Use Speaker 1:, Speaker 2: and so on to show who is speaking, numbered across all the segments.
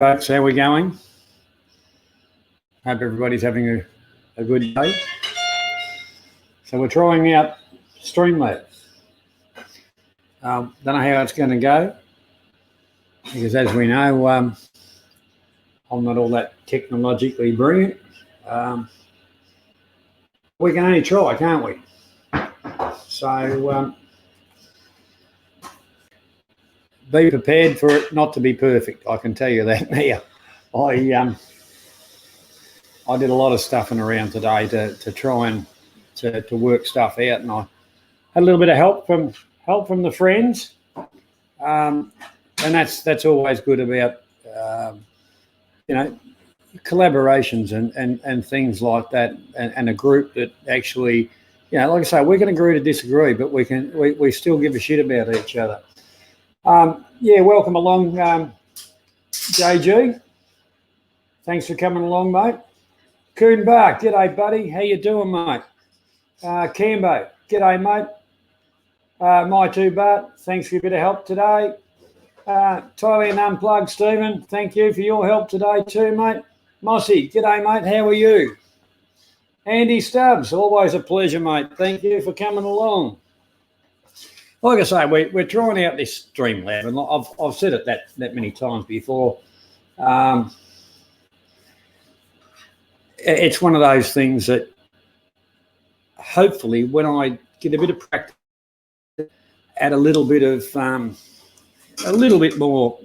Speaker 1: Folks, how are we going? Hope everybody's having a good day. So we're trying out Streamlabs. Don't know how it's going to go, because as we know, I'm not all that technologically brilliant. We can only try, can't we? So be prepared for it not to be perfect. I can tell you that now. I did a lot of stuffing around today to try and to work stuff out, and I had a little bit of help from the friends, and that's always good about collaborations and things like that, and a group that actually, like I say, we can agree to disagree, but we still give a shit about each other. Welcome along, JG. Thanks for coming along, mate. Coon Bark, g'day, buddy. How you doing, mate? Cambo, g'day, mate. My two Bart, thanks for a bit of help today. Thailand Unplugged, Stephen, thank you for your help today too, mate. Mossy, g'day, mate. How are you? Andy Stubbs, always a pleasure, mate. Thank you for coming along. Like I say, we're trying out this Streamlab, and I've said it that many times before. It's one of those things that hopefully, when I get a bit of practice, add a little bit more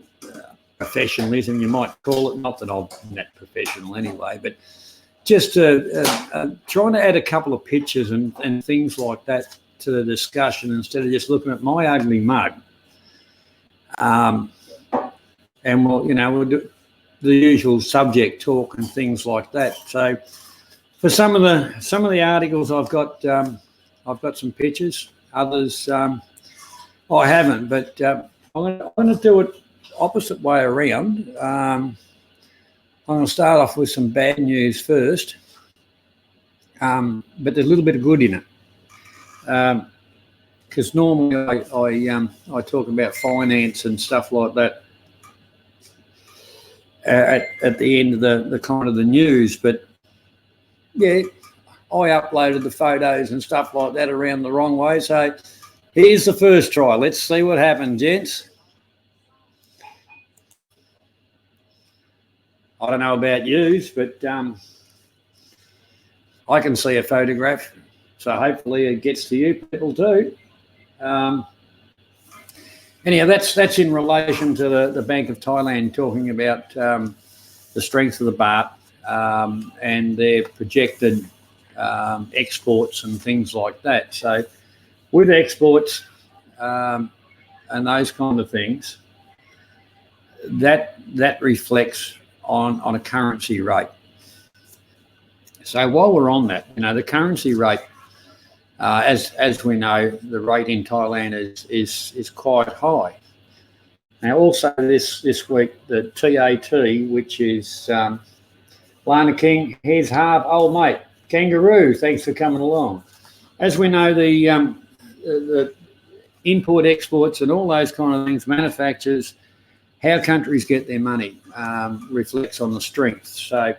Speaker 1: professionalism, you might call it. Not that I'm that professional anyway, but just trying to add a couple of pictures and things like that to the discussion, instead of just looking at my ugly mug. And we'll do the usual subject talk and things like that. So for some of the articles, I've got some pictures. Others I haven't, but I'm going to do it opposite way around. I'm going to start off with some bad news first, but there's a little bit of good in it. Because normally I talk about finance and stuff like that at the end of the kind of the news, but yeah, I uploaded the photos and stuff like that around the wrong way. So here's the first try. Let's see what happens, gents. I don't know about yous, but I can see a photograph, so hopefully it gets to you people too. Anyhow, that's in relation to the Bank of Thailand talking about the strength of the baht and their projected exports and things like that. So with exports and those kind of things, that reflects on a currency rate. So while we're on that, the currency rate, as we know, the rate in Thailand is quite high. Now, also this week, the TAT, which is Lana King, here's Harp, old mate, Kangaroo, thanks for coming along. As we know, the import, exports and all those kind of things, manufacturers, how countries get their money reflects on the strength. So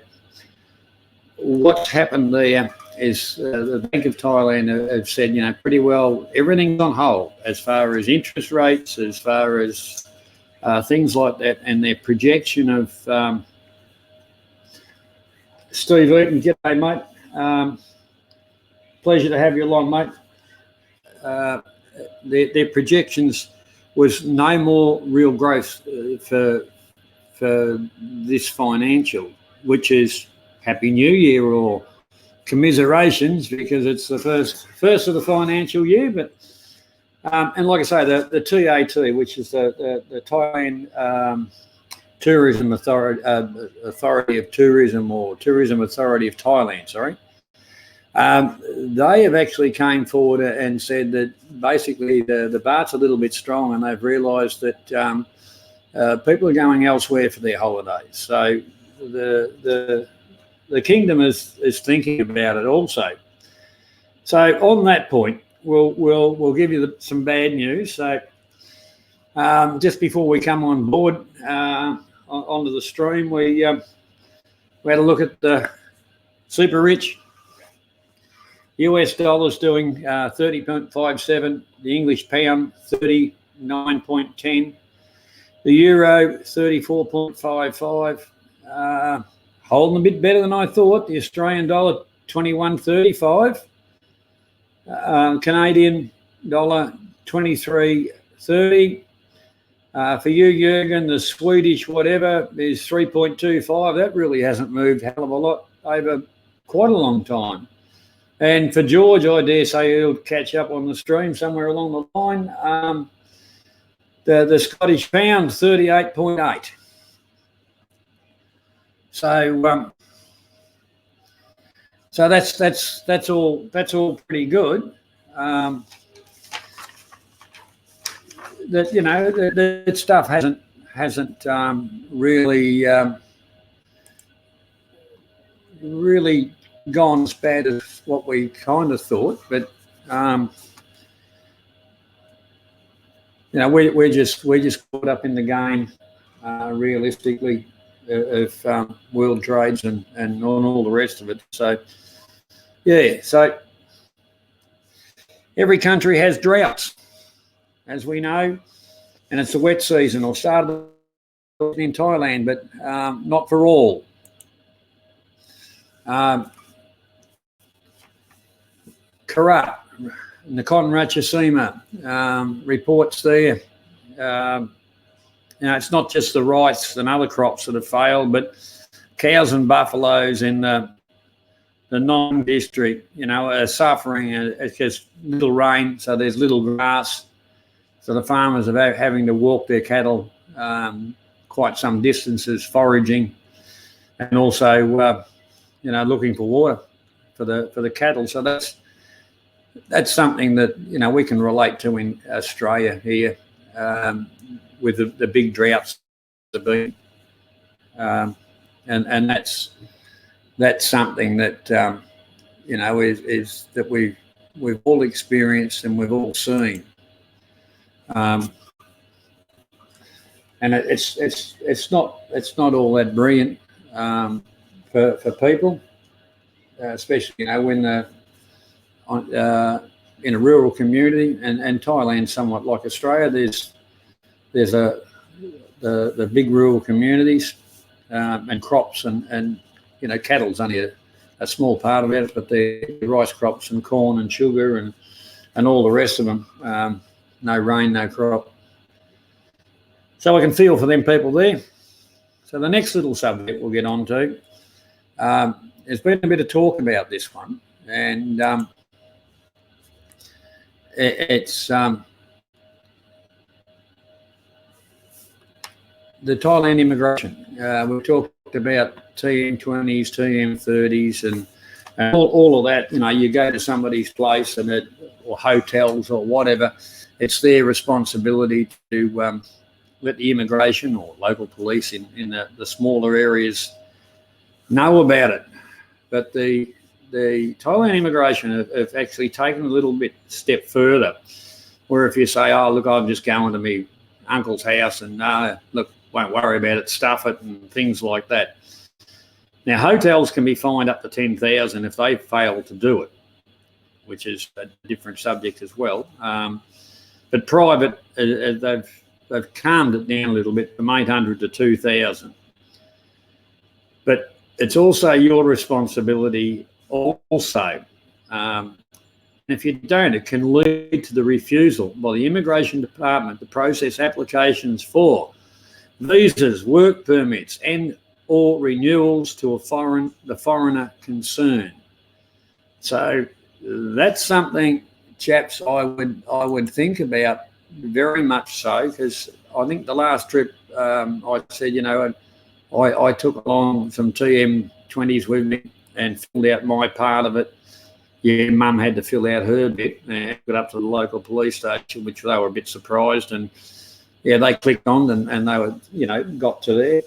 Speaker 1: what's happened there is the Bank of Thailand have said, pretty well everything's on hold as far as interest rates, as far as things like that, and their projection of Steve Eaton, g'day mate, pleasure to have you along, mate. Their projections was no more real growth for this financial, which is Happy New Year or commiserations, because it's the first of the financial year. But and like I say, the TAT, which is the Thailand Tourism Authority of Tourism, or Tourism Authority of Thailand, sorry, they have actually came forward and said that basically the baht's a little bit strong, and they've realised that people are going elsewhere for their holidays. So the kingdom is thinking about it also. So on that point, we'll give you some bad news. So just before we come on board, onto the stream, we had a look at the super rich. US dollars doing 30.57, the English pound 39.10, the euro 34.55, holding a bit better than I thought. The Australian dollar 21.35, Canadian dollar 23.30. For you, Jurgen, the Swedish whatever is 3.25. That really hasn't moved a hell of a lot over quite a long time. And for George, I dare say he'll catch up on the stream somewhere along the line. The Scottish pound 38.8. So that's all pretty good. That the stuff hasn't really gone as bad as what we kind of thought, but we're just caught up in the game realistically of world trades and on all the rest of it. So yeah, so every country has droughts, as we know, and it's a wet season, or started in Thailand, but not for all. Karat, Nakhon Ratchasima reports there. It's not just the rice and other crops that have failed, but cows and buffaloes in the Nong district, are suffering. It's just little rain, so there's little grass. So the farmers are having to walk their cattle quite some distances foraging, and also, looking for water for the cattle. So that's something that we can relate to in Australia here, with the big droughts that have been, and that's something that is that we've all experienced and we've all seen, and it's not all that brilliant for people, especially when they're in a rural community, and Thailand somewhat like Australia. There's the big rural communities, and crops and cattle's only a small part of it, but the rice crops and corn and sugar and all the rest of them. No rain, no crop. So I can feel for them people there. So the next little subject we'll get on to, there's been a bit of talk about this one, and it's the Thailand immigration. We've talked about TM20s, TM30s, and all of that. You go to somebody's place or hotels or whatever, it's their responsibility to let the immigration or local police in the smaller areas know about it. But the Thailand immigration have actually taken a little bit step further, where if you say, oh, look, I'm just going to my uncle's house and look, won't worry about it, stuff it and things like that. Now, hotels can be fined up to $10,000 if they fail to do it, which is a different subject as well. But private, they've calmed it down a little bit from $800 to $2,000. But it's also your responsibility also. If you don't, it can lead to the refusal by the Immigration Department to process applications for visas, work permits, and or renewals to the foreigner concerned. So that's something, chaps, I would think about very much so, because I think the last trip I said, I took along some TM20s with me and filled out my part of it. Yeah, Mum had to fill out her bit and got up to the local police station, which they were a bit surprised. And yeah, they clicked on and they were, got to there,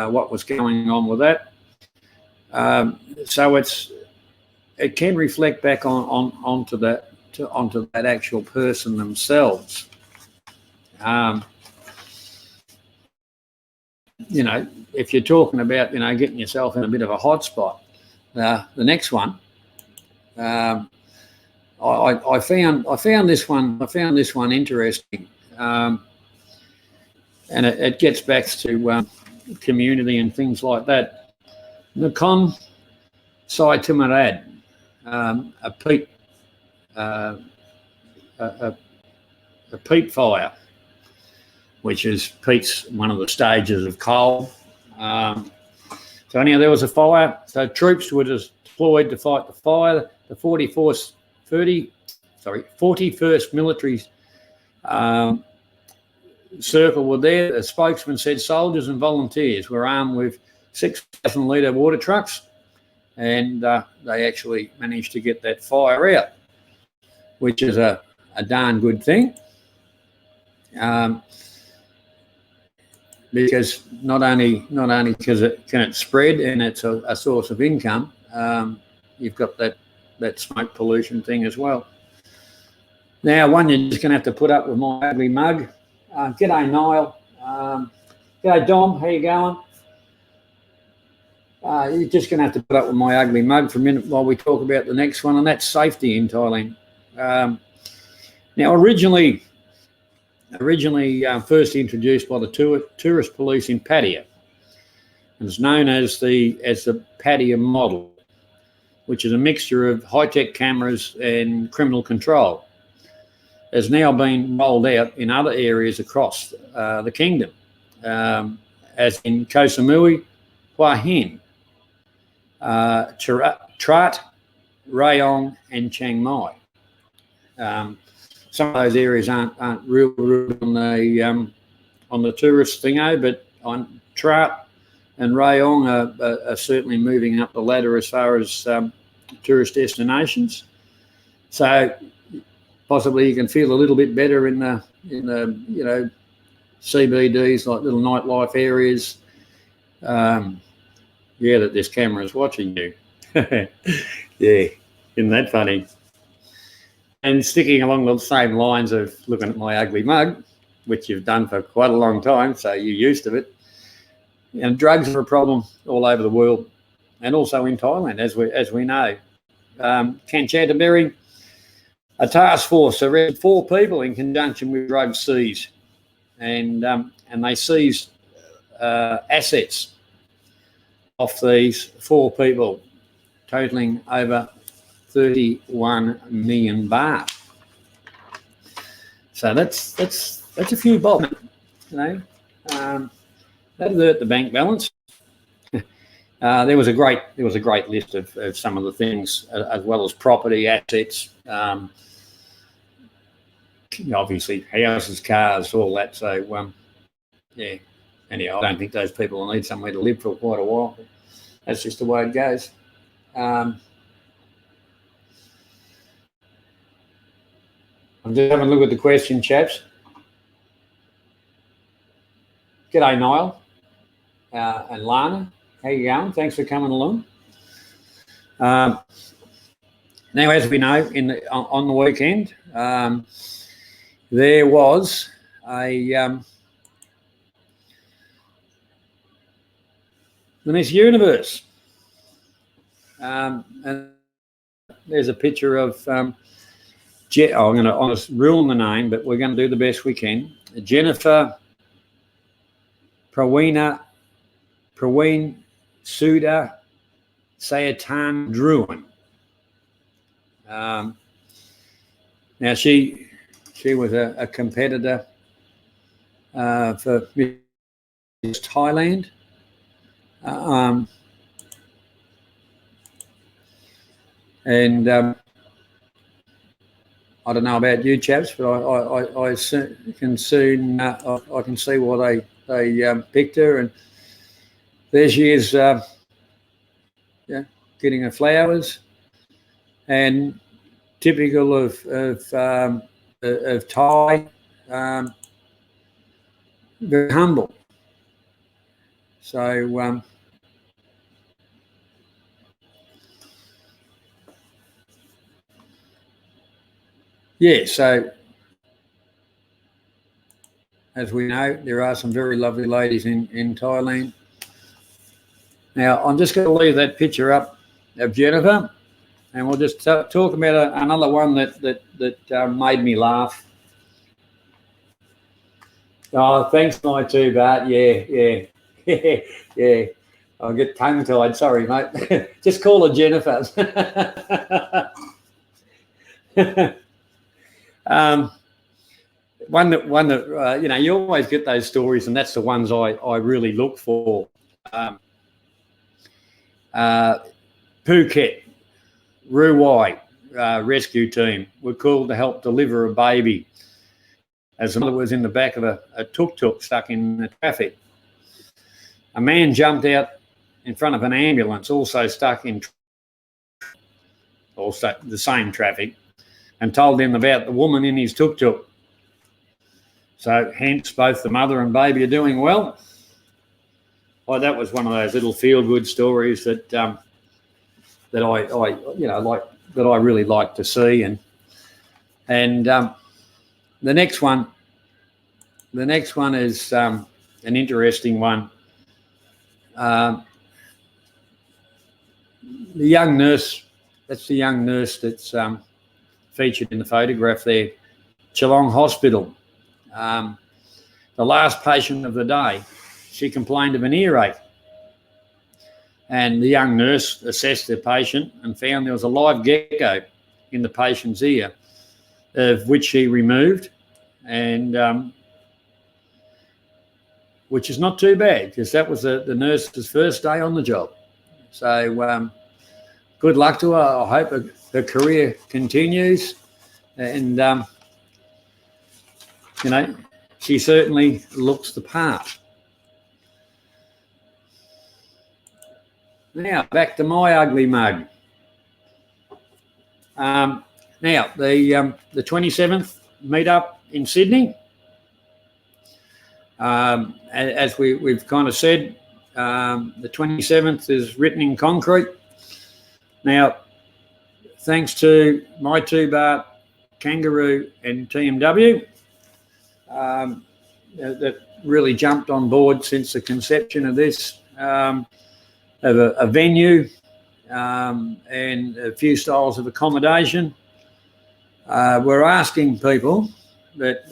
Speaker 1: what was going on with that. So it can reflect back onto that actual person themselves. if you're talking about getting yourself in a bit of a hot spot, the next one, I found this one interesting, and it gets back to community and things like that. Nakhon Sai Tumarad, a peat a peat fire, which is peat's one of the stages of coal. So anyhow, there was a fire. So troops were deployed to fight the fire. The 41st Military Circle were there. The spokesman said soldiers and volunteers were armed with 6,000-litre water trucks, and they actually managed to get that fire out, which is a darn good thing. Because not only because it can spread and it's a source of income, you've got that smoke pollution thing as well. Now, one, you're just going to have to put up with my ugly mug. G'day, Niall. G'day, Dom. How you going? You're just going to have to put up with my ugly mug for a minute while we talk about the next one, and that's safety in Thailand. Now, originally first introduced by the tourist police in Pattaya. It's known as the Pattaya model, which is a mixture of high-tech cameras and criminal control. Has now been rolled out in other areas across the kingdom, as in Koh Samui, Hua Hin, Trat, Rayong, and Chiang Mai. Some of those areas aren't real on the tourist thingo, but on Trat and Rayong are certainly moving up the ladder as far as tourist destinations. So possibly you can feel a little bit better in the CBDs, like little nightlife areas. That this camera is watching you. Yeah, isn't that funny? And sticking along the same lines of looking at my ugly mug, which you've done for quite a long time, so you're used to it. And drugs are a problem all over the world, and also in Thailand, as we know. Kanchanaburi, a task force arrested 4 people in conjunction with drug seized, and they seized assets off these 4 people, totaling over 31 million baht. So that's a few bob, that'll hurt the bank balance. There was a great list of some of the things, as well as property, assets, obviously houses, cars, all that. So anyhow, I don't think those people will need somewhere to live for quite a while. That's just the way it goes. I'm just having a look at the question, chaps. G'day, Niall and Lana. How you going? Thanks for coming along. Now, as we know, on the weekend, there was the Miss Universe, and there's a picture of. I'm going to honestly ruin the name, but we're going to do the best we can. Jennifer Praween Suda Sayatan Druin. Now she was a competitor for Miss Thailand. I don't know about you chaps, but I can soon I can see why they picked her, and there she is, getting her flowers, and typical of Thai, very humble. So so as we know, there are some very lovely ladies in Thailand. Now, I'm just going to leave that picture up of Jennifer, and we'll just talk about another one that made me laugh. Oh, thanks, my two, Bart. Yeah. Yeah. I'll get tongue-tied. Sorry, mate. Just call her Jennifer. One that you know, you always get those stories, and that's the ones I really look for. Phuket Ruwai rescue team were called to help deliver a baby as the mother was in the back of a tuk-tuk stuck in the traffic. A man jumped out in front of an ambulance also stuck in the same traffic and told him about the woman in his tuk-tuk. So hence both the mother and baby are doing well. Oh, that was one of those little feel-good stories that I really like to see. And the next one is an interesting one. The young nurse, that's the young nurse that's featured in the photograph there, Geelong Hospital. The last patient of the day, she complained of an earache. And the young nurse assessed the patient and found there was a live gecko in the patient's ear, of which she removed, and which is not too bad, because that was the nurse's first day on the job. So good luck to her. I hope her career continues, and you know, she certainly looks the part. Now, back to my ugly mug. Now, the 27th meet-up in Sydney. As we've kind of said, the 27th is written in concrete. Now, thanks to my two, Bart, Kangaroo and TMW, that really jumped on board since the conception of this. Of a venue and a few styles of accommodation. We're asking people that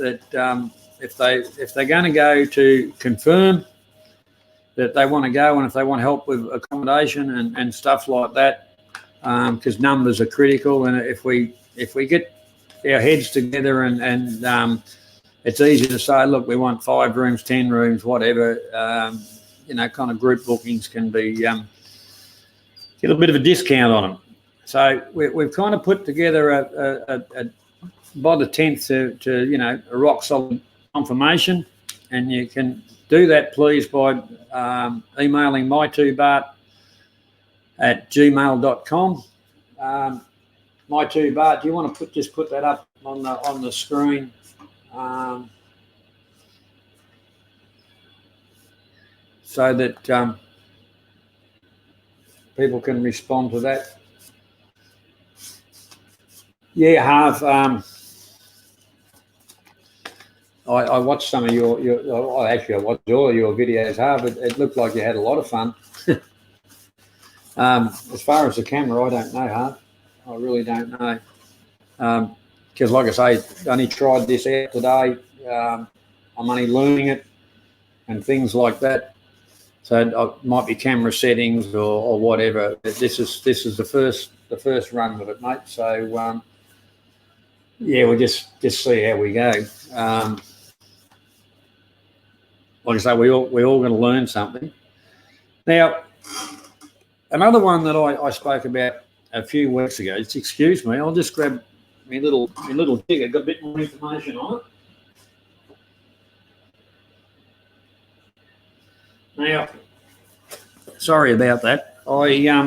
Speaker 1: if they're going to go, to confirm that they want to go, and if they want help with accommodation and stuff like that, because numbers are critical. And if we get our heads together and it's easy to say, look, we want 5 rooms, 10 rooms, whatever. You know, kind of group bookings can be get a bit of a discount on them. So we've kind of put together a by the 10th to you know, a rock solid confirmation, and you can do that please by emailing my2bart@gmail.com. My2bart, do you want to just put that up on the screen? So that people can respond to that. Yeah, Harv. I watched some of your actually I watched all of your videos, Harv. It looked like you had a lot of fun. As far as the camera, I don't know, Harv. I really don't know. Because like I say, I only tried this out today. I'm only learning it and things like that. So it might be camera settings or whatever. This is the first run with it, mate. So yeah, we'll just see how we go. Like I say, we're all going to learn something. Now, another one that I spoke about a few weeks ago. Excuse me, I'll just grab my little ticker. Got a bit more information on it. Now, sorry about that. I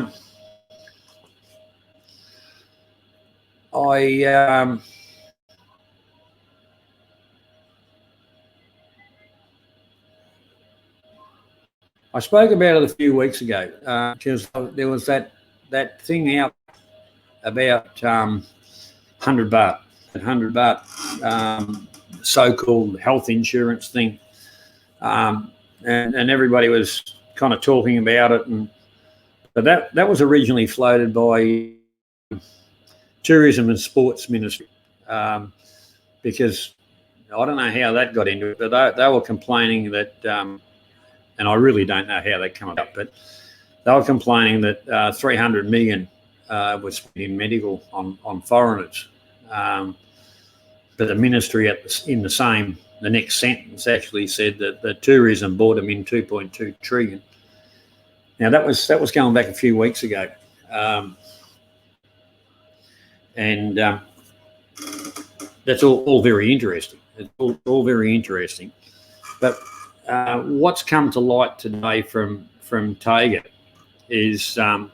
Speaker 1: spoke about it a few weeks ago because there was that thing out about 100 baht. 100 baht so-called health insurance thing, and everybody was kind of talking about it. But that was originally floated by Tourism and Sports Ministry, because I don't know how that got into it, but they were complaining that, and I really don't know how they come about, but they were complaining that 300 million was spent in medical on foreigners. But the ministry in the next sentence actually said that the tourism brought them in 2.2 trillion. Now that was going back a few weeks ago, and that's all very interesting. It's all very interesting. But what's come to light today from Tega is, and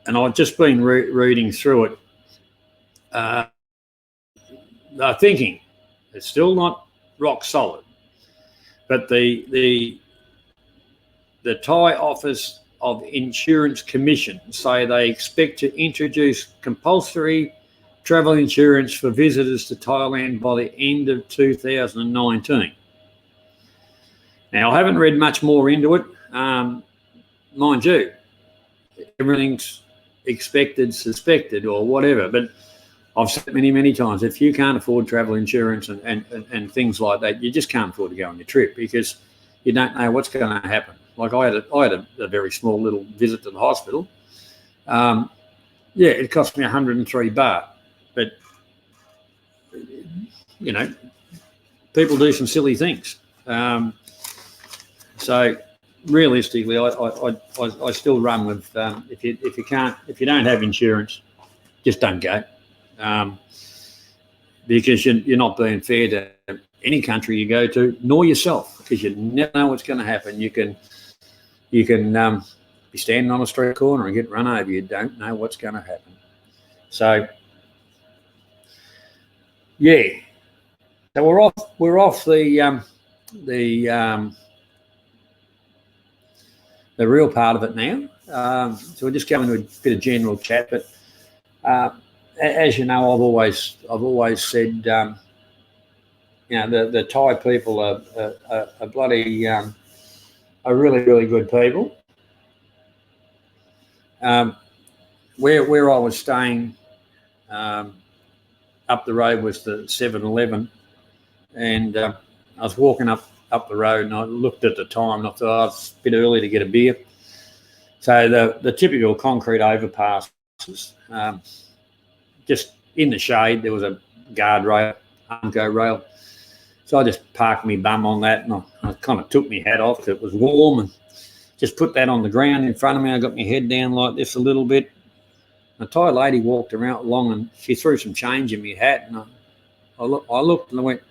Speaker 1: I've just been reading through it. They're thinking it's still not rock solid, but the Thai Office of Insurance Commission say they expect to introduce compulsory travel insurance for visitors to Thailand by the end of 2019. Now, I haven't read much more into it. Mind you, everything's expected, suspected, or whatever, but I've said many times, if you can't afford travel insurance and things like that, you just can't afford to go on your trip because you don't know what's going to happen. Like I had a very small little visit to the hospital. It cost me 103 baht, but you know, people do some silly things. So realistically, I still run with if you don't have insurance, just don't go, because you're not being fair to any country you go to, nor yourself, because you never know what's going to happen. You can be standing on a street corner and get run over. You don't know what's going to happen. So yeah, so we're off the real part of it now. So we're just going to a bit of general chat, but as you know, I've always said, the Thai people are bloody are really good people. Where I was staying, up the road was the 7-Eleven, and I was walking up the road, and I looked at the time, and I thought, it's a bit early to get a beer. So the typical concrete overpasses, just in the shade, there was a guardrail, Armco rail. So I just parked my bum on that, and I kind of took my hat off because it was warm, and just put that on the ground in front of me. I got my head down like this a little bit. A Thai lady walked along, and she threw some change in my hat, and I looked and I went,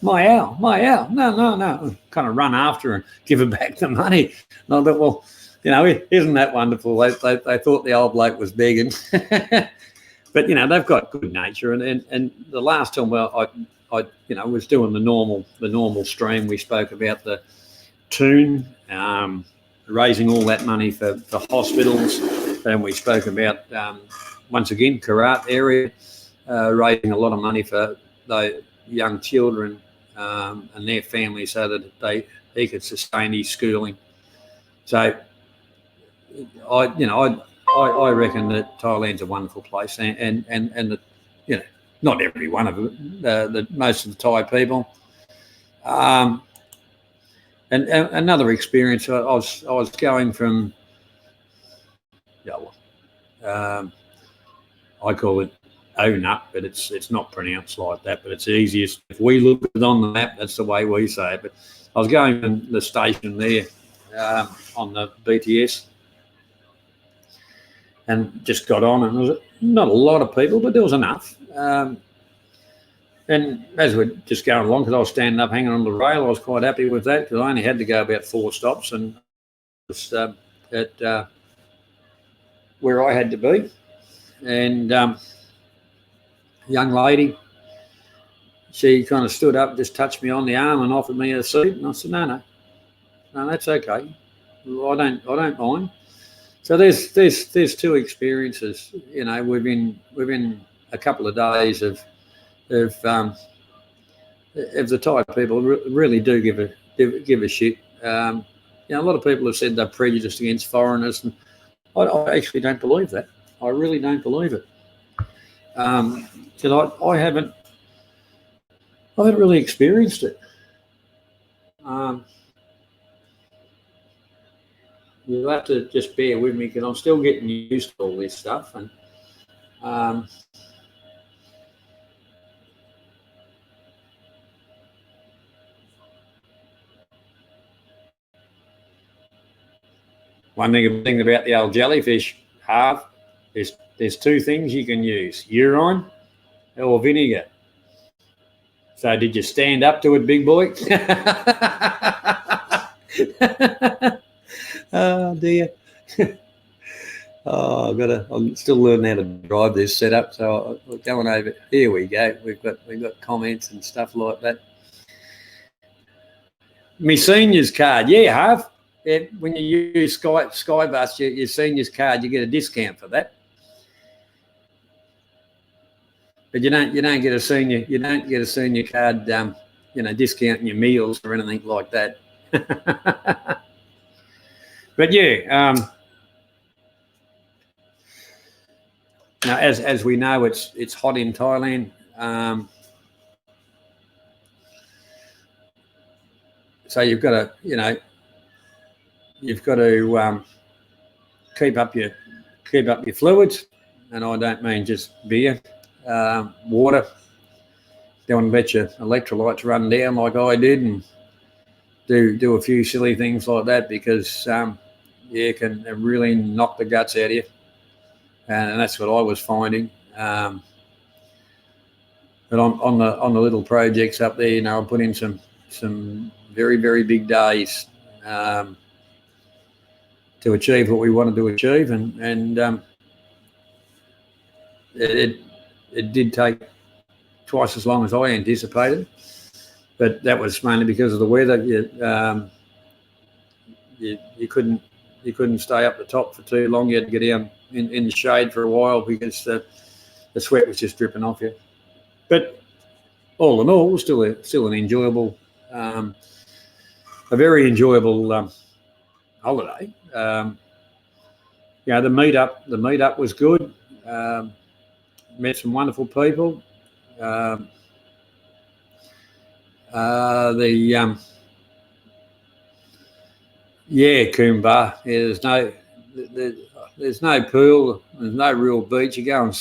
Speaker 1: my owl, no. Kind of run after her and give her back the money. And I thought, well, isn't that wonderful? They thought the old bloke was begging. But, they've got good nature. And the last time, I was doing the normal stream. We spoke about the tune, raising all that money for hospitals. And we spoke about, once again, Karat area, raising a lot of money for the young children and their families so that he could sustain his schooling. So I reckon that Thailand's a wonderful place, and the, not every one of them, the most of the Thai people. And another experience, I was going from, I call it Onut, but it's not pronounced like that, but it's easiest. If we look at it on the map, that's the way we say it. But I was going from the station there on the BTS, and just got on, and there was not a lot of people, but there was enough. And as we're just going along, because I was standing up hanging on the rail, I was quite happy with that, because I only had to go about 4 stops, and was at where I had to be. And young lady, she kind of stood up, just touched me on the arm and offered me a seat, and I said, no, that's okay. I don't mind. So there's 2 experiences, within a couple of days of if the Thai people really do give a shit. A lot of people have said they're prejudiced against foreigners, and I actually don't believe that. I really don't believe it. Because I haven't really experienced it. You'll have to just bear with me because I'm still getting used to all this stuff. And one thing about the old jellyfish, there's two things you can use: urine or vinegar. So did you stand up to it, big boy? Oh dear. I'm still learning how to drive this setup. So we're going over. Here we go. We've got comments and stuff like that. My seniors card, yeah, Harv. Yeah, when you use Skybus, your seniors card, you get a discount for that. But you don't get a senior card, discount in your meals or anything like that. But yeah, now as we know, it's hot in Thailand. So you've got to keep up your fluids, and I don't mean just beer, water. Don't want to let your electrolytes run down like I did, and do a few silly things like that, because it can really knock the guts out of you, and that's what I was finding. But on the little projects up there, I put in some very, very big days to achieve what we wanted to achieve, and it did take twice as long as I anticipated, but that was mainly because of the weather. You couldn't stay up the top for too long. You had to get down in the shade for a while because the sweat was just dripping off you. But all in all, still an enjoyable, a very enjoyable holiday. The meetup was good. Met some wonderful people. Coomba. Yeah, there's no pool. There's no real beach. You go and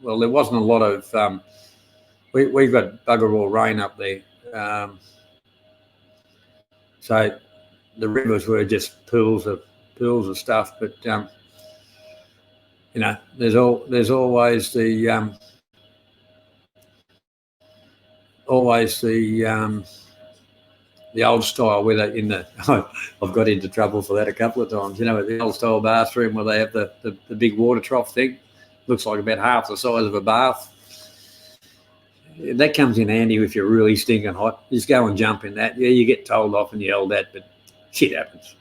Speaker 1: there wasn't a lot of. We've got bugger all rain up there, so the rivers were just pools of stuff. But there's always the old style where they I've got into trouble for that a couple of times. The old style bathroom where they have the big water trough thing, looks like about half the size of a bath. That comes in handy if you're really stinking hot. Just go and jump in that. Yeah, you get told off and yelled at, but shit happens.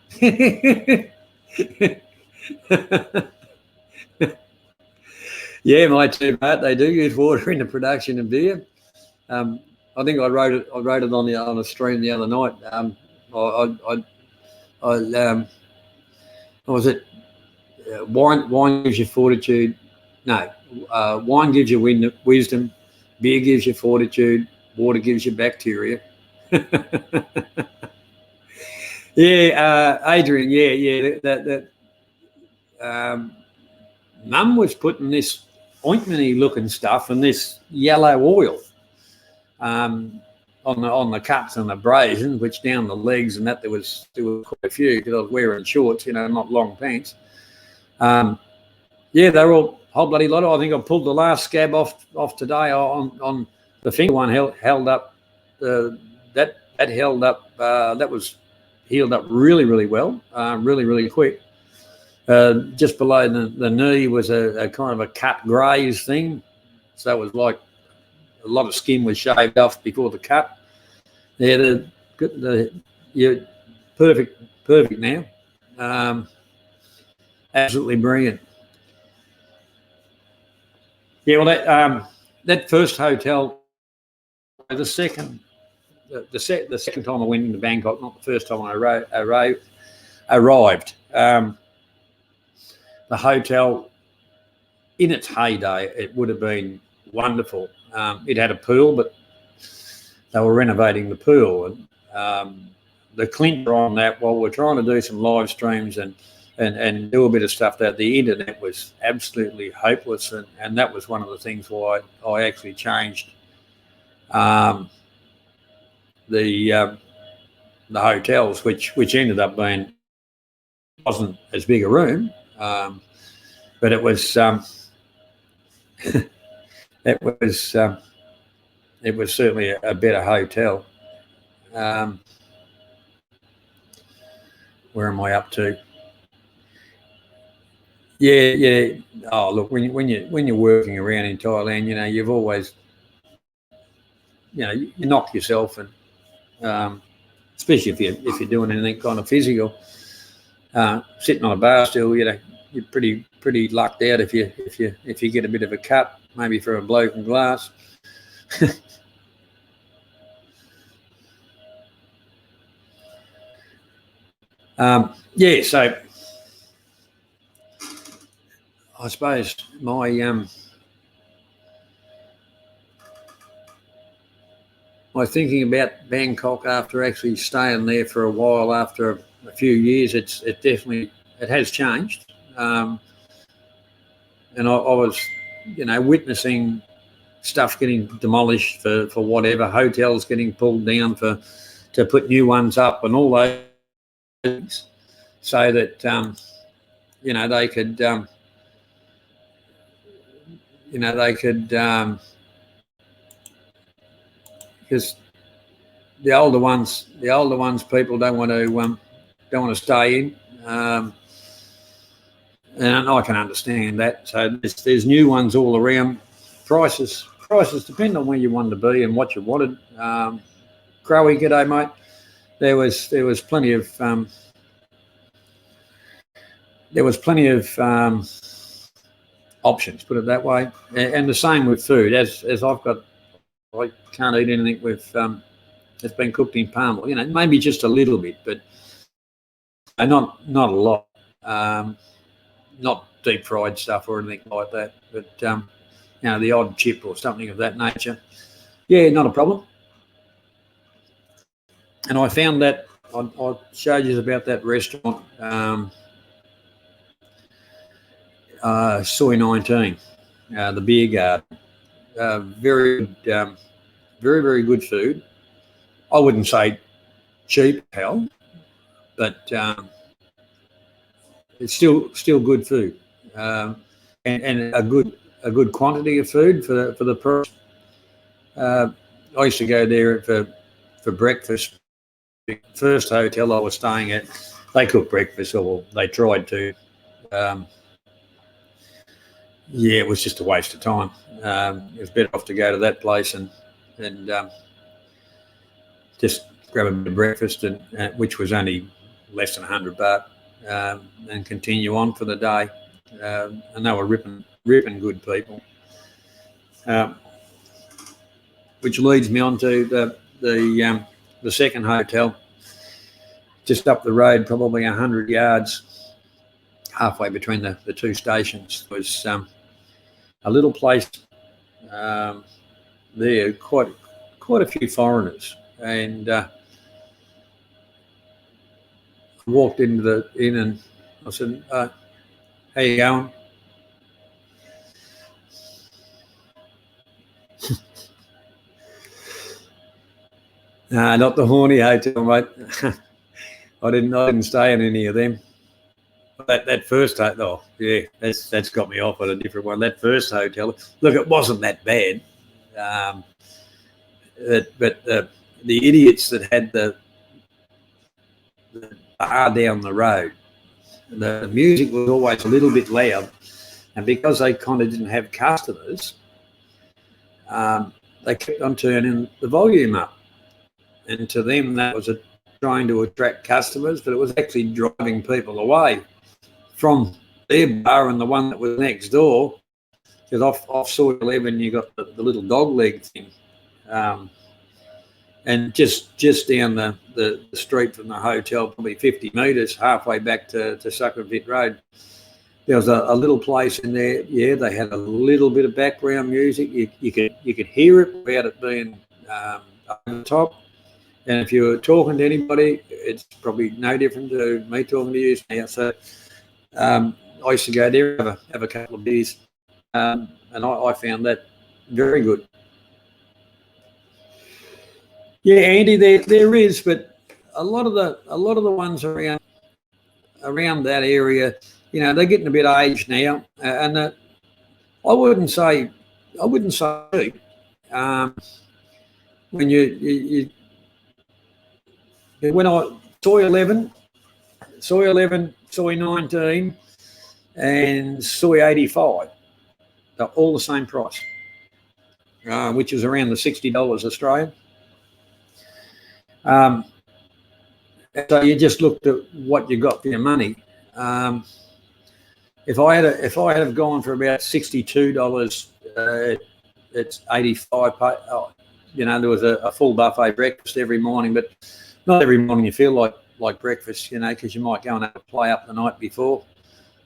Speaker 1: Yeah, my too, mate. They do use water in the production of beer. I think I wrote it on a stream the other night. What was it? Wine gives you fortitude. No, wine gives you wisdom. Beer gives you fortitude. Water gives you bacteria. Yeah, Adrian. Yeah. That Mum was putting this ointmenty looking stuff and this yellow oil on the cuts and abrasions, which down the legs and that there was quite a few because I was wearing shorts, not long pants. They were all whole bloody lot. I think I pulled the last scab off today on the finger one. Held up that held up. That was healed up really, really well, really, really quick. Just below the knee was a kind of a cut graze thing, so it was like a lot of skin was shaved off before the cut. Yeah, you're perfect now. Absolutely brilliant. Yeah, well, that first hotel the second time I went into Bangkok, not the first time I arrived. The hotel, in its heyday, it would have been wonderful. It had a pool, but they were renovating the pool. And the clincher on that, while we're trying to do some live streams and do a bit of stuff, that the internet was absolutely hopeless. And that was one of the things why I actually changed the hotels, which ended up being, wasn't as big a room, but it was it was certainly a better hotel. Where am I up to? Yeah. Oh, look, when you're working around in Thailand, you've always, you knock yourself, and especially if you're doing anything kind of physical, sitting on a bar stool, you're pretty lucked out if you get a bit of a cut, maybe for a broken glass. So I suppose my thinking about Bangkok after actually staying there for a while, after a few years, it definitely has changed, and I was witnessing stuff getting demolished for whatever, hotels getting pulled down to put new ones up, and all those things, so that they could because the older ones people don't want to stay in, and I can understand that. So there's new ones all around. Prices depend on where you wanted to be and what you wanted. Crowy, g'day, mate. There was plenty of options, put it that way, and the same with food. As I can't eat anything that's been cooked in palm oil. Maybe just a little bit, but not a lot. Not deep fried stuff or anything like that, but the odd chip or something of that nature. Yeah, not a problem. And I found that I showed you about that restaurant, Soy 19, the beer garden. Very very good food. I wouldn't say cheap hell, but it's still good food, and a good quantity of food for the price. I used to go there for breakfast. The first hotel I was staying at, they cooked breakfast, or they tried to. It was just a waste of time. It was better off to go to that place and just grab a bit of breakfast, and which was only less than 100 baht, and continue on for the day. And they were ripping good people. Which leads me on to the second hotel, just up the road, probably 100 yards, halfway between the two stations, was a little place. There, quite a few foreigners, and I walked into the inn and I said, "How you going?" Not the horny hotel, mate. I didn't stay in any of them. That first hotel, that's got me off on a different one. That first hotel, look, it wasn't that bad, but the idiots that had the bar down the road, the music was always a little bit loud, and because they kind of didn't have customers, they kept on turning the volume up, and to them that was trying to attract customers, but it was actually driving people away from their bar and the one that was next door, because off Soy 11 you got the little dog leg thing. and just down the street from the hotel, probably 50 metres, halfway back to Suckervit Road, there was a little place in there. Yeah, they had a little bit of background music. You could hear it without it being over the top. And if you were talking to anybody, it's probably no different to me talking to you now. So I used to go there, have a couple of beers, and I found that very good. Yeah, Andy, there is, but a lot of the ones around that area, they're getting a bit aged now, and I wouldn't say when you when I soy 11, soy 19, and soy 85, they're all the same price, which is around the $60 Australian. So you just looked at what you got for your money. If I had gone for about $62, it's 85. There was a full buffet breakfast every morning, but not every morning you feel like breakfast, because you might go and have a play up the night before.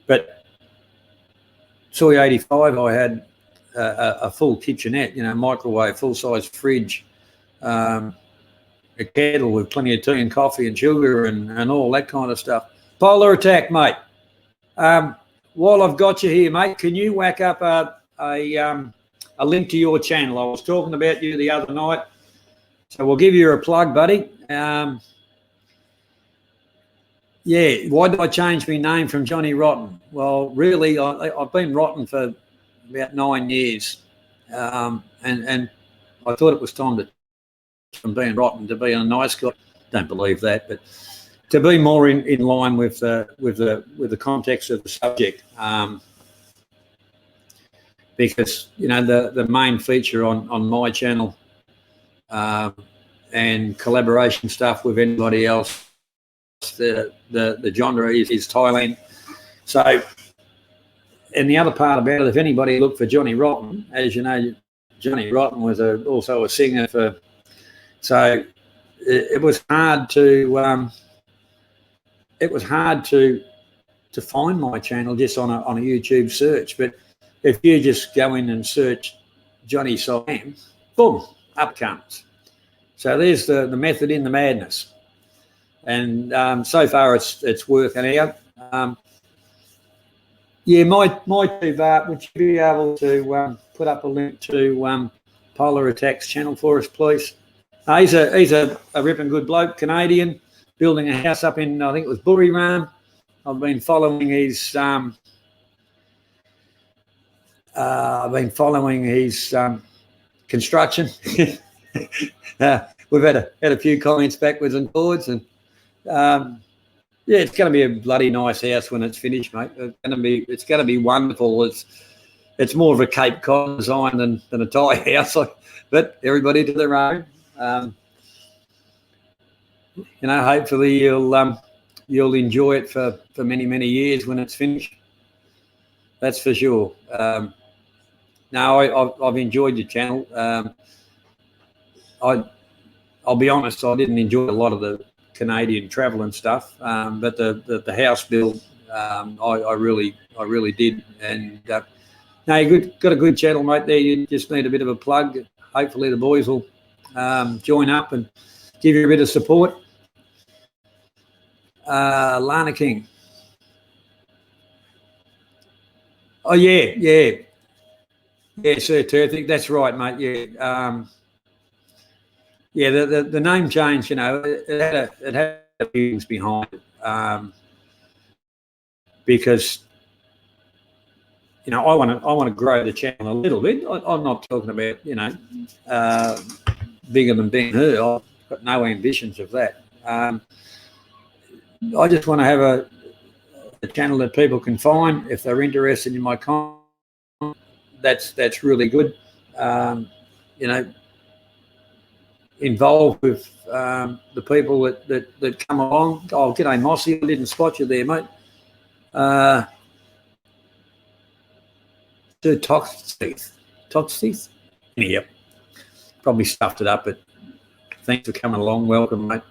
Speaker 1: But soy 85, I had a full kitchenette, microwave, full-size fridge, a kettle with plenty of tea and coffee and sugar and all that kind of stuff. Polar Attack, mate. While I've got you here, mate, can you whack up a link to your channel? I was talking about you the other night, so we'll give you a plug, buddy. Yeah, why did I change my name from Johnny Rotten? Well, really, I've been rotten for about 9 years, and I thought it was time to, from being rotten to being a nice guy. Don't believe that, but to be more in line with the context of the subject, because the main feature on my channel and collaboration stuff with anybody else, the genre is Thailand. So, and the other part about it, if anybody looked for Johnny Rotten, as you know, Johnny Rotten was also a singer for. So it was hard to find my channel just on a YouTube search. But if you just go in and search Johnny Siam, boom, up comes. So there's the method in the madness, and so far it's working out. Yeah, my Bart, would you be able to put up a link to Polar Attack's channel for us, please? He's a ripping good bloke, Canadian, building a house up in, I think it was Buriram. I've been following his construction. We've had a few comments backwards and forwards, and yeah, it's going to be a bloody nice house when it's finished, mate. It's going to be wonderful. It's more of a Cape Cod design than a Thai house, but everybody to their own. Hopefully you'll enjoy it for many years when it's finished. That's for sure. No, I've enjoyed your channel. I'll be honest, I didn't enjoy a lot of the Canadian travel and stuff, but the house build, I really did. And no, you got a good channel, mate. There, you just need a bit of a plug. Hopefully the boys will join up and give you a bit of support. Lana King. Oh yeah, Sir Turthic. That's right, mate. Yeah. Yeah, the name change, it had things behind it, because I want to grow the channel a little bit. I'm not talking about bigger than Ben Hur. I've got no ambitions of that. I just want to have a channel that people can find if they're interested in my content. That's really good. Involved with the people that come along. Oh, g'day, Mossy. I didn't spot you there, mate. Toxteeth. Yep. Probably stuffed it up, but Thanks for coming along. Welcome, mate.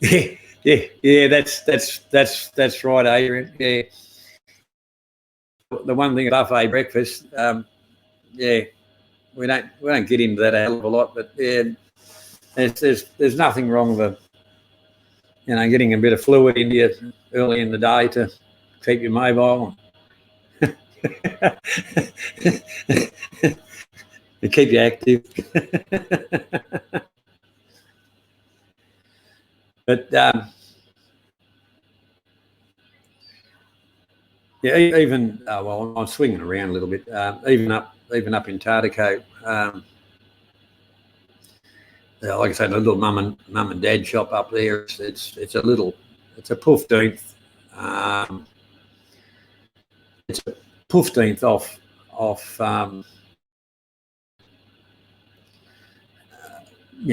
Speaker 1: Yeah. That's right, Adrian. Yeah. The one thing at buffet breakfast, yeah, we don't get into that a hell of a lot, but yeah, there's nothing wrong with getting a bit of fluid into you early in the day to keep you mobile. To keep you active. But yeah, even well, I'm swinging around a little bit. Even up in Tartico, like I said, a little mum and dad shop up there. It's a 15th. It's a 15th off.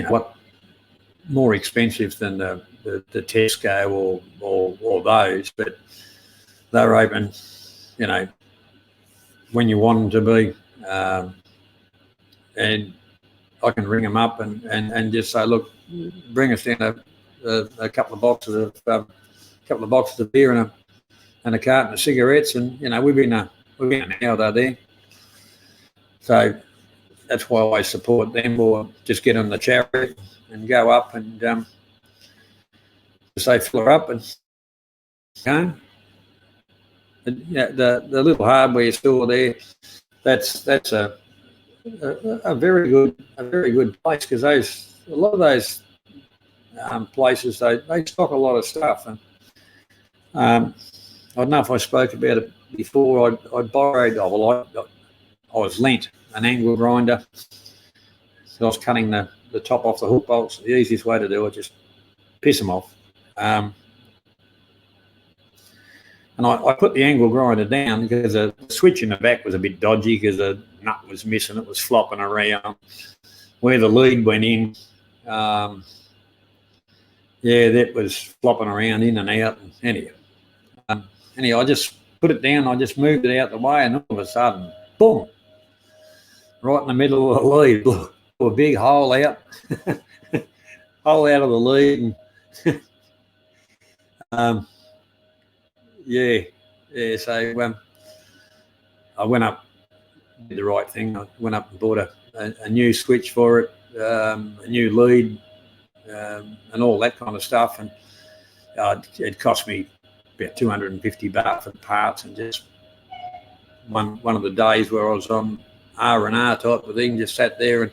Speaker 1: What more expensive than the Tesco or those, but they're open, when you want them to be, and I can ring them up and just say, look, bring us down a couple of boxes of beer and a carton of cigarettes, and within an hour they're there. So that's why I support them, or just get on the chariot and go up and say fill her up and go. The little hardware store there, that's a very good place, because a lot of those places they stock a lot of stuff, and I don't know if I spoke about it before. I borrowed, I was lent an angle grinder. So I was cutting the top off the hook bolts. The easiest way to do it, just piss them off. And I put the angle grinder down because the switch in the back was a bit dodgy, because the nut was missing. It was flopping around. Where the lead went in, that was flopping around in and out. Anyhow, I just put it down. I just moved it out the way, and all of a sudden, boom, right in the middle of the lead, blew a big hole out, of the lead. And, so I went up, did the right thing. I went up and bought a new switch for it, a new lead, and all that kind of stuff. And it cost me about $250 for the parts. And just one of the days where I was on R&R type of thing, just sat there and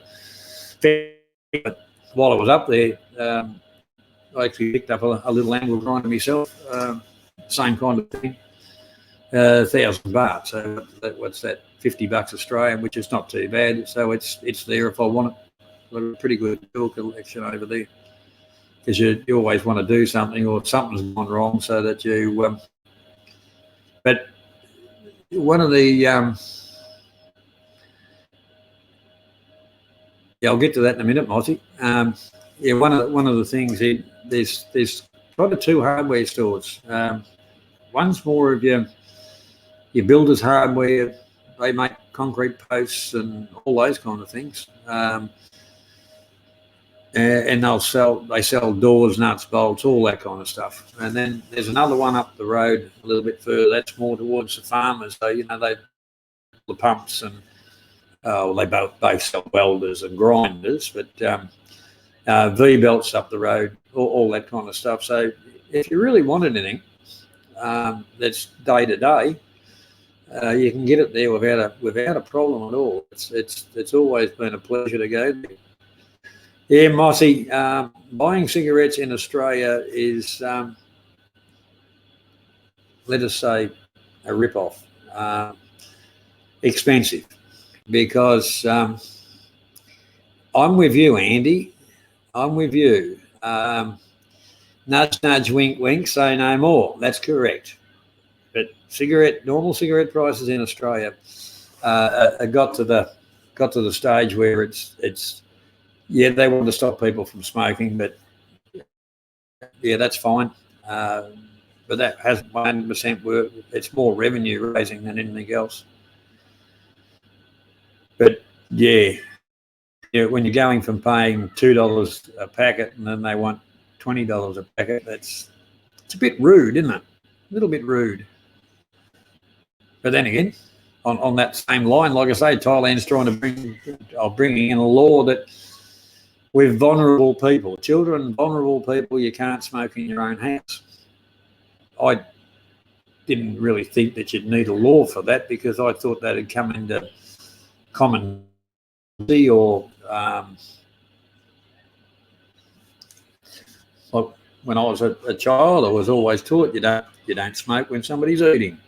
Speaker 1: but while I was up there, I actually picked up a little angle grinder myself, same kind of thing, $1,000. So what's that? $50 Australian, which is not too bad. So it's there if I want it. Got a pretty good tool collection over there, because you always want to do something, or something's gone wrong, so that you. But one of the I'll get to that in a minute, Mozzie. One of the things there's kind of two hardware stores. One's more of your builder's hardware. They make concrete posts and all those kind of things. And they sell doors, nuts, bolts, all that kind of stuff. And then there's another one up the road a little bit further. That's more towards the farmers. So they the pumps, and they both sell welders and grinders, but V belts up the road, all that kind of stuff. So if you really want anything that's day to day, you can get it there without a problem at all. It's always been a pleasure to go there. Yeah, Mossy, buying cigarettes in Australia is, let us say, a rip-off. Expensive, because I'm with you, Andy. I'm with you. Nudge, nudge, wink, wink, say no more. That's correct. But normal cigarette prices in Australia got to the stage where it's they want to stop people from smoking, but that's fine. But that hasn't 100% worked. It's more revenue raising than anything else. But when you're going from paying $2 a packet and then they want $20 a packet, it's a bit rude, isn't it? A little bit rude. But then again, on that same line, like I say, Thailand's trying to bringing in a law that with vulnerable people, children, vulnerable people, you can't smoke in your own house. I didn't really think that you'd need a law for that, because I thought that had come into common sense, or like when I was a child, I was always taught you don't smoke when somebody's eating.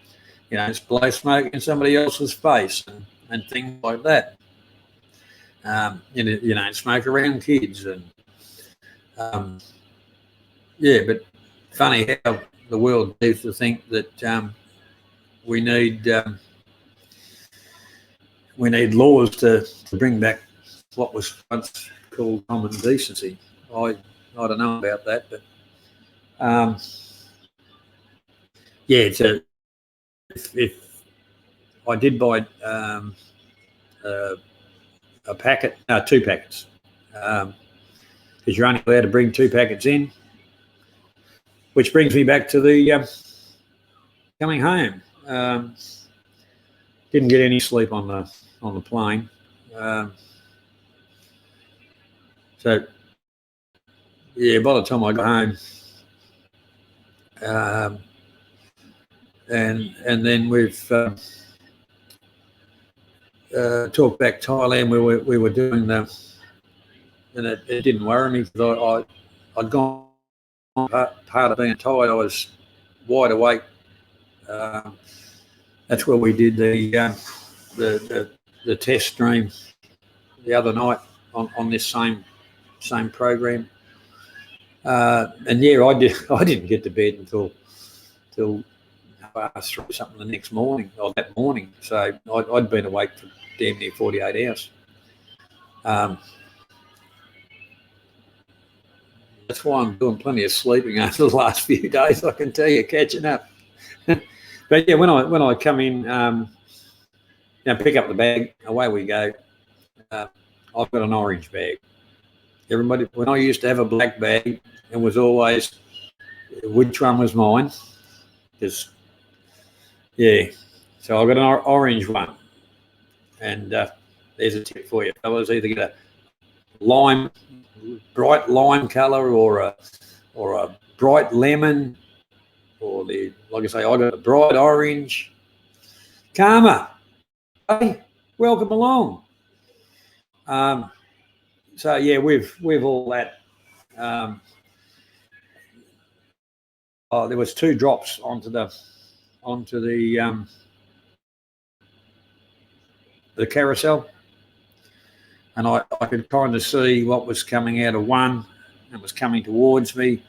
Speaker 1: You don't blow smoke in somebody else's face and things like that. You don't smoke around kids, and but funny how the world seems to think that we need laws to bring back what was once called common decency. I don't know about that, but if I did buy a packet, no, 2 packets, because you're only allowed to bring 2 packets in, which brings me back to the coming home. Didn't get any sleep on the plane, so yeah. By the time I got home, and then we've talked back Thailand. We were doing and it didn't worry me, because I'd gone part of being tired. I was wide awake. That's where we did the test stream the other night on this same program. And yeah, I didn't get to bed until 3 something the next morning, or that morning. So I'd been awake for damn near 48 hours. That's why I'm doing plenty of sleeping over the last few days, I can tell you, catching up. But yeah, when I come in, pick up the bag, away we go. I've got an orange bag. Everybody, when I used to have a black bag, it was always which one was mine. Because so I've got an orange one, and there's a tip for you, fellas: either get a bright lime colour, or a bright lemon, or like I say, I got a bright orange. Karma, hey, welcome along. So yeah, with all that, there was 2 drops onto the carousel, and I could kind of see what was coming out of one and was coming towards me,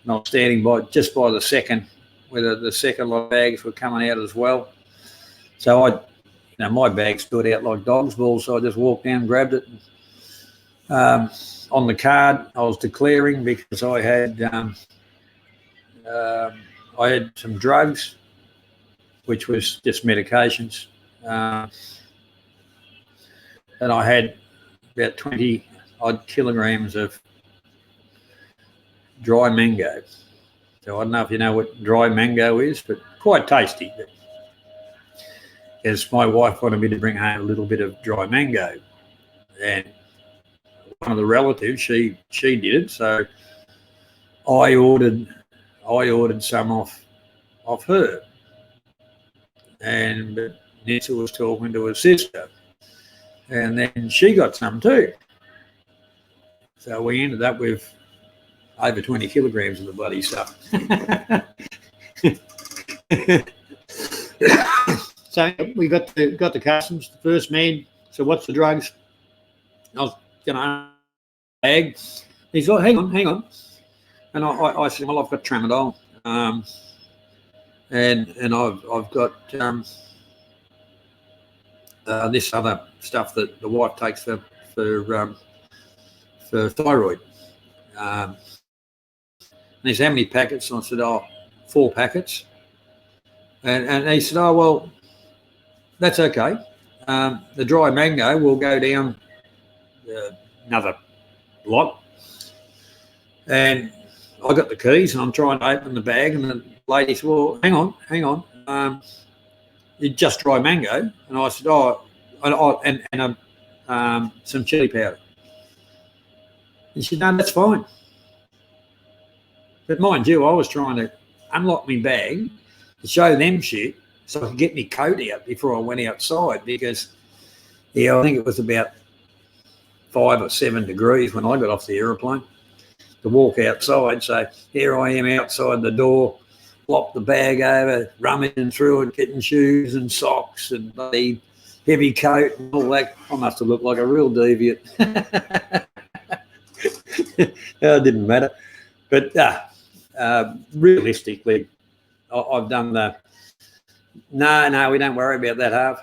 Speaker 1: and I was standing just by the second, where the second lot of bags were coming out as well. So my bag stood out like dog's balls, so I just walked down, grabbed it. On the card, I was declaring, because I had some drugs, which was just medications, and I had about 20 odd kilograms of dry mango. So I don't know if you know what dry mango is, but quite tasty. As my wife wanted me to bring home a little bit of dry mango, and one of the relatives, she did it, so I ordered some off her, and Nessa was talking to her sister, and then she got some too. So we ended up with over 20 kilograms of the bloody stuff. So we got the customs, the first man. So what's the drugs? I was bag. He's like, hang on. And I said, well, I've got tramadol, and I've got this other stuff that the wife takes for thyroid. And he said, how many packets? And I said, 4 packets. And he said, oh, well, that's okay. The dry mango will go down another lot. And I got the keys and I'm trying to open the bag, and the lady said, well, hang on. You just dry mango? And I said, and some chili powder. And she said, no, that's fine. But mind you, I was trying to unlock my bag to show them shit so I could get my coat out before I went outside, because, I think it was about 5 or 7 degrees when I got off the aeroplane to walk outside. So here I am outside the door, flop the bag over, rummaging through it, getting shoes and socks and bloody heavy coat and all that. I must have looked like a real deviant. It didn't matter. But realistically, I've done the, no, we don't worry about that half.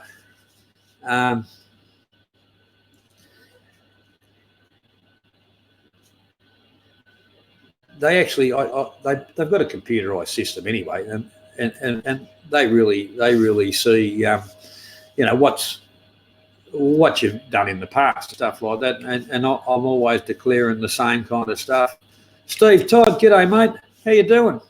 Speaker 1: They actually, they've got a computerized system anyway, and they really see, what you've done in the past, stuff like that, and I'm always declaring the same kind of stuff. Steve Todd, g'day mate, how you doing?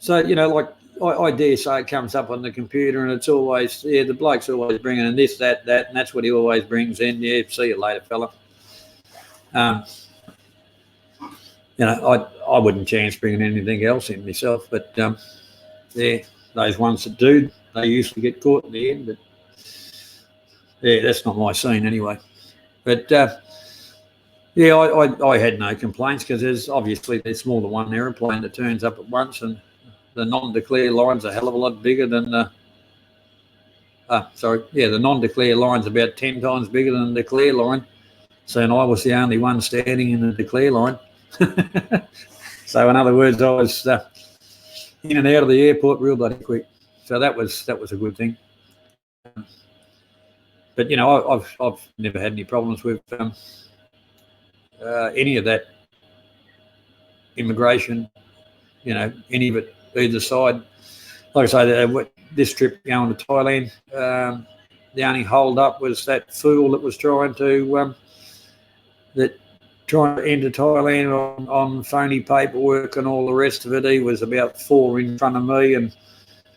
Speaker 1: So like I dare say it comes up on the computer, and it's always the bloke's always bringing in this, that, and that's what he always brings in. Yeah, see you later, fella. I wouldn't chance bringing anything else in myself, but those ones that do, they usually get caught in the end. But that's not my scene anyway. But I had no complaints, because there's more than one aeroplane that turns up at once, and the non-declare line's a hell of a lot bigger than the non-declare line's about 10 times bigger than the declare line. So, and I was the only one standing in the declare line. So in other words, I was in and out of the airport real bloody quick. So that was a good thing. But I've never had any problems with any of that immigration. Any of it either side. Like I say, this trip going to Thailand, the only hold up was that fool that was trying to enter Thailand on phony paperwork and all the rest of it. He was about 4 in front of me, and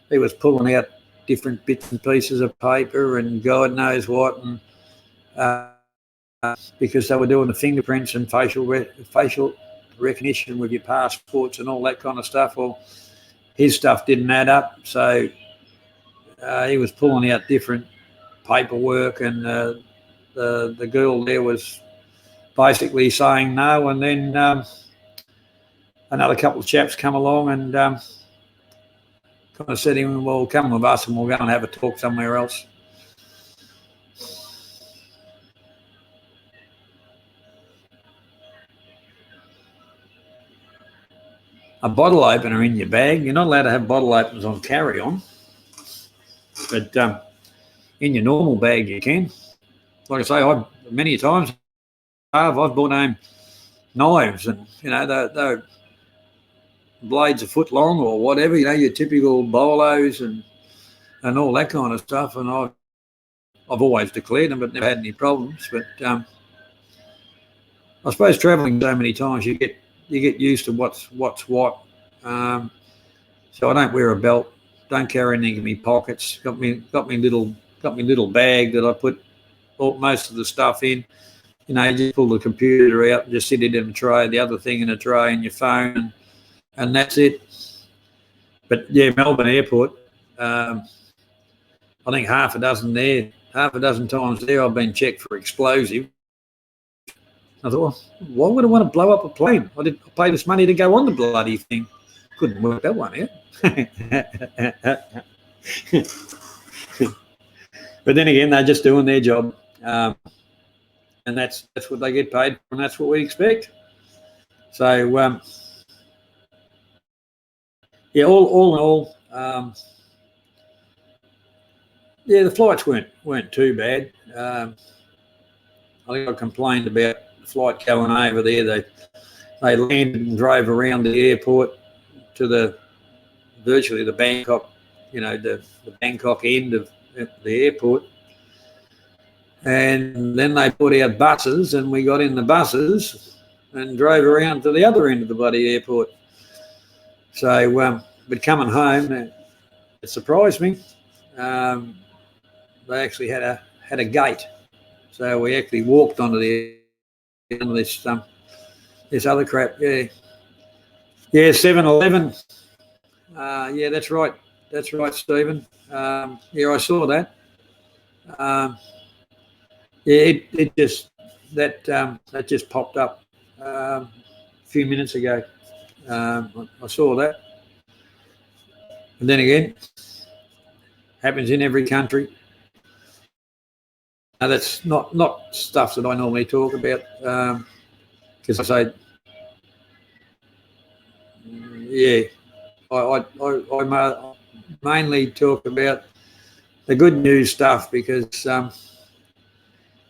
Speaker 1: he was pulling out different bits and pieces of paper and God knows what, and because they were doing the fingerprints and facial recognition with your passports and all that kind of stuff. Well, his stuff didn't add up, so he was pulling out different paperwork, and the girl there was basically saying no, and then another couple of chaps come along and kind of said to him, well, come with us and we'll go and have a talk somewhere else. A bottle opener in your bag. You're not allowed to have bottle openers on carry-on, but in your normal bag you can. Like I say, many times I've brought home knives, and they're blades a foot long or whatever, your typical bolos and all that kind of stuff, and I've always declared them but never had any problems. But I suppose travelling so many times you get used to what's what. So I don't wear a belt, don't carry anything in my pockets. Got me little bag that I put most of the stuff in. You just pull the computer out and just sit it in a tray, the other thing in a tray, and your phone, and that's it. But yeah, Melbourne Airport, I think half a dozen times there I've been checked for explosive. I thought, well, why would I want to blow up a plane? I pay this money to go on the bloody thing. Couldn't work that one out. But then again, they're just doing their job. And that's what they get paid for, and that's what we expect. So, all in all, the flights weren't too bad. I think I complained about the flight going over there. They landed and drove around the airport to virtually the Bangkok, the Bangkok end of the airport. And then they put out buses, and we got in the buses and drove around to the other end of the bloody airport. So, but coming home, it surprised me. They actually had a gate, so we actually walked onto this other crap. Yeah, 7-Eleven. Yeah, that's right, Stephen. Yeah, I saw that. Yeah, it just that just popped up a few minutes ago. I saw that, and then again, happens in every country. Now, that's not stuff that I normally talk about, because I say, yeah, I mainly talk about the good news stuff, because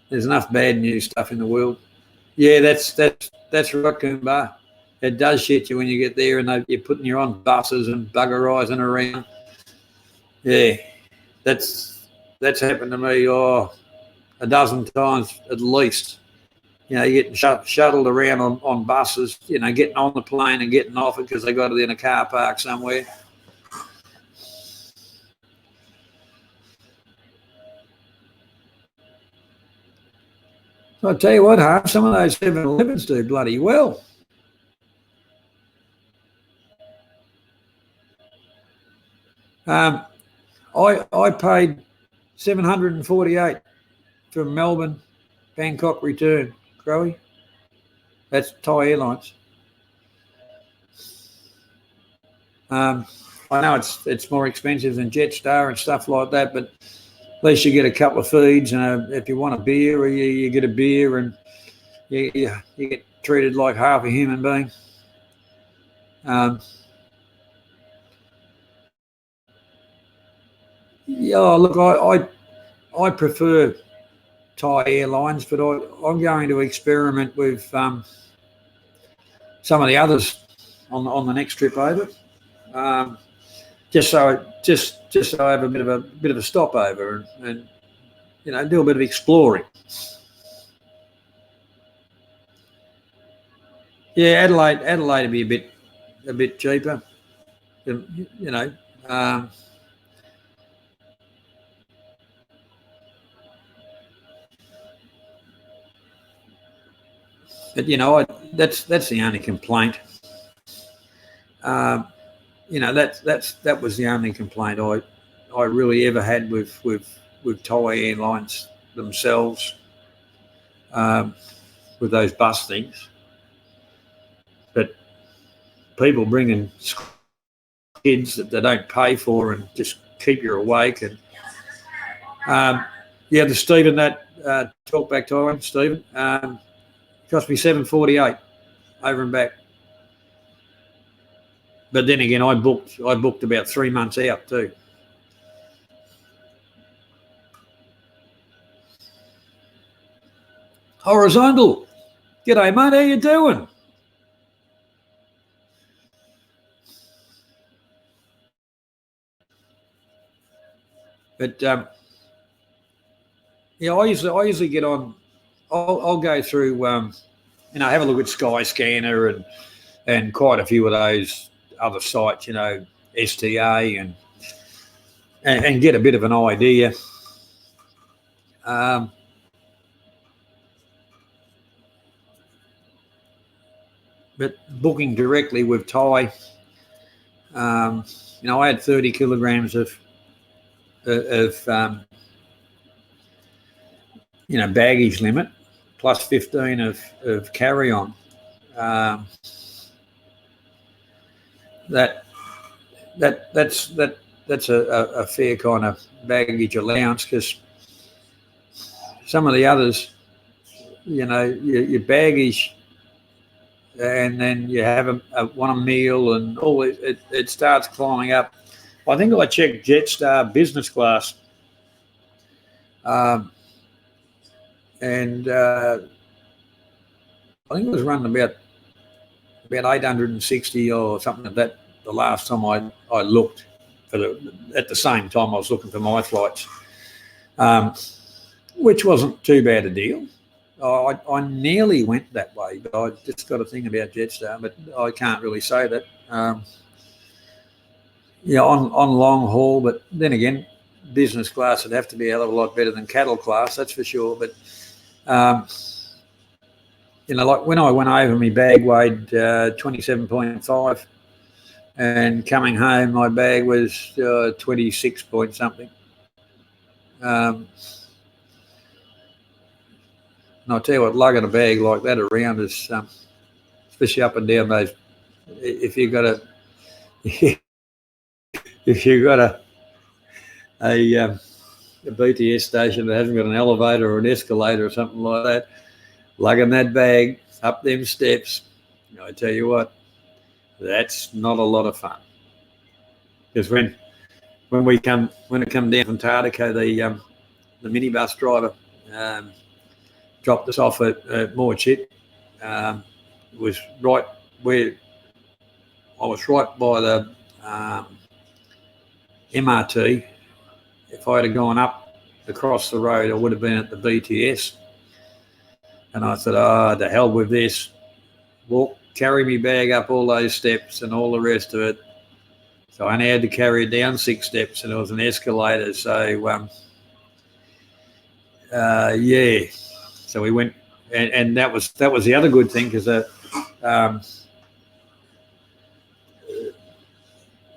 Speaker 1: there's enough bad news stuff in the world. Yeah, that's right, Kumbar. It does shit you when you get there, and you're putting you on buses and buggerising around. Yeah, that's happened to me a dozen times at least. You're getting shuttled around on buses, getting on the plane and getting off it because they got it in a car park somewhere. So I tell you what, Harv, some of those 7-Elevens do bloody well. I paid $748 for Melbourne, Bangkok return, Crowie. That's Thai Airlines. I know it's more expensive than Jetstar and stuff like that, but at least you get a couple of feeds, and if you want a beer, you get a beer, and you get treated like half a human being. Yeah, look, I prefer Thai Airlines, but I'm going to experiment with some of the others on the next trip over, just so I have a bit of a stopover and do a bit of exploring. Yeah, Adelaide would be a bit cheaper, but that's the only complaint. That was the only complaint I really ever had with Thai Airlines themselves, with those bus things. But people bringing kids that they don't pay for and just keep you awake. And the Stephen that talk back time, Stephen, cost me $748 over and back. But then again, I booked about 3 months out too. Horizontal, g'day mate, how you doing? But I usually get on. I'll go through, have a look at Skyscanner and quite a few of those other sites, STA, and get a bit of an idea. But booking directly with Thai, I had 30 kilograms of baggage limit, plus 15 of carry-on. That's a fair kind of baggage allowance, because some of the others, your baggage, and then you have a meal, and all it starts climbing up. I think I checked Jetstar business class, and I think it was running about 860 or something like that the last time I looked at the same time I was looking for my flights. which wasn't too bad a deal. I nearly went that way, but I just got a thing about Jetstar, but I can't really say that. On long haul, but then again, business class would have to be a hell of a lot better than cattle class, that's for sure. But like when I went over, my bag weighed 27.5, and coming home, my bag was 26 point something. And I'll tell you what, lugging a bag like that around is, especially up and down those, if you've got a BTS station that hasn't got an elevator or an escalator or something like that, lugging that bag up them steps, I tell you what, that's not a lot of fun. Because when it come down from Tardico, the minibus driver dropped us off at Moorchit. It was right where I was, right by the MRT. If I had gone up across the road, I would have been at the BTS. And I said, the hell with this. Carry me bag up all those steps and all the rest of it. So I only had to carry it down 6 steps, and it was an escalator. So, So we went, and that was the other good thing, because the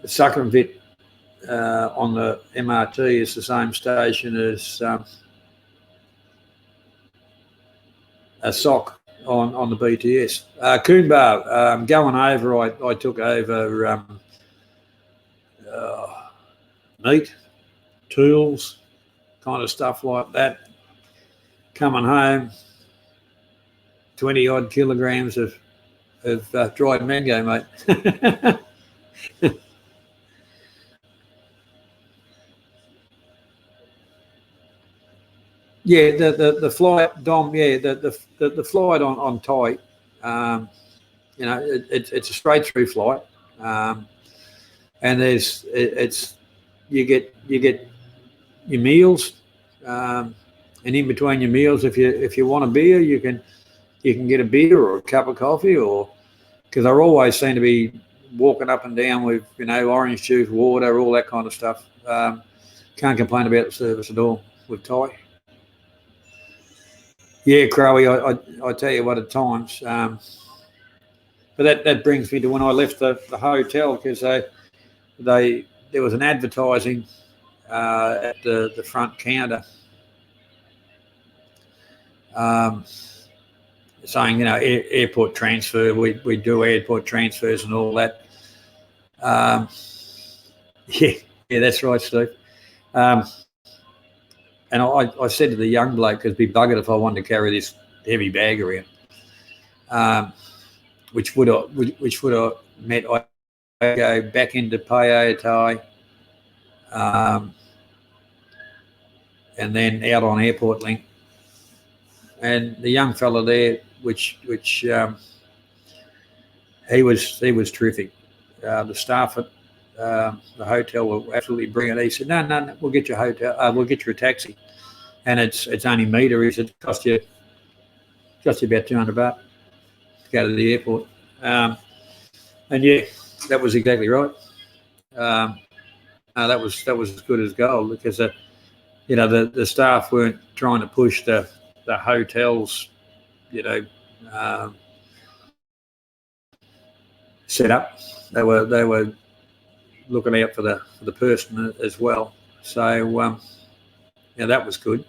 Speaker 1: Sukhumvit on the MRT is the same station as a SOC on the BTS. Coombar, going over, I took over meat, tools, kind of stuff like that. Coming home, 20 odd kilograms of dried mango, mate. Yeah, the flight, Dom. Yeah, the flight on Thai. It's a straight through flight, and you get your meals, and in between your meals, if you want a beer, you can get a beer or a cup of coffee, or because I always seem to be walking up and down with orange juice, water, all that kind of stuff. Can't complain about the service at all with Thai. Yeah, Crowie, I tell you what, at times. But that brings me to when I left the hotel, because there was an advertising at the front counter saying, airport transfer. We do airport transfers and all that. Yeah, that's right, Steve. And I said to the young bloke, because it'd be buggered if I wanted to carry this heavy bag around, which would have meant I go back into Payatai, and then out on Airport Link. And the young fella there, which he was terrific. The staff at the hotel were absolutely brilliant. He said, no, we'll get you a hotel. We'll get you a taxi, and it's only meter. He said, it cost you about $200 to go to the airport. And yeah, that was exactly right. That was as good as gold, because the staff weren't trying to push the hotels, set up. They were looking out for the person as well. So that was good.